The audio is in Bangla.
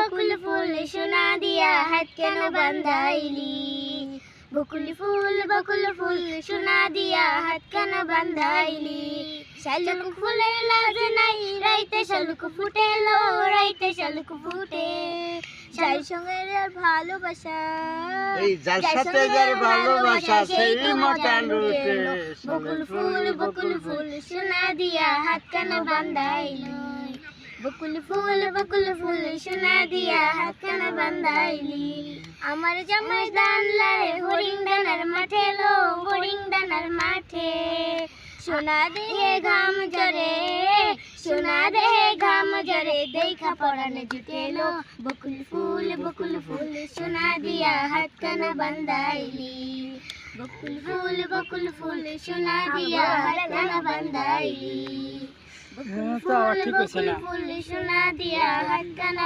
বকুল ফুল সোনা দিয়া হাত কেন বান্ধাইলি বকুল ফুল সোনা দিয়া হাত কেন বান্ধাইলি শালুক ফুলের লাজ নাই রাইতে শালুক ফুটেলো রাইতে শালুক ফুটে যার সঙ্গে যার ভালোবাসা এই যার সাথে যার ভালোবাসা সেই মজা লুটে বকুল ফুল সোনা দিয়া হাত কেন বান্ধাইলি বকুল ফুল সোনা দিয়া হাত কেন বান্ধাইলি আমার জামাই দান লারে হরিং ডানার মাঠে লো হরিং ডানার মাঠে সোনা দেহে ঘাম জরে সোনা দেহে ঘাম জরে দেখা পরানে জুটেলো বকুল ফুল সোনা দিয়া হাত কেন বান্ধাইলি বকুল ফুল সোনা দিয়া হাত কেন বান্ধাইলি বকুল ফুল সোনা দিয়া হাত কেন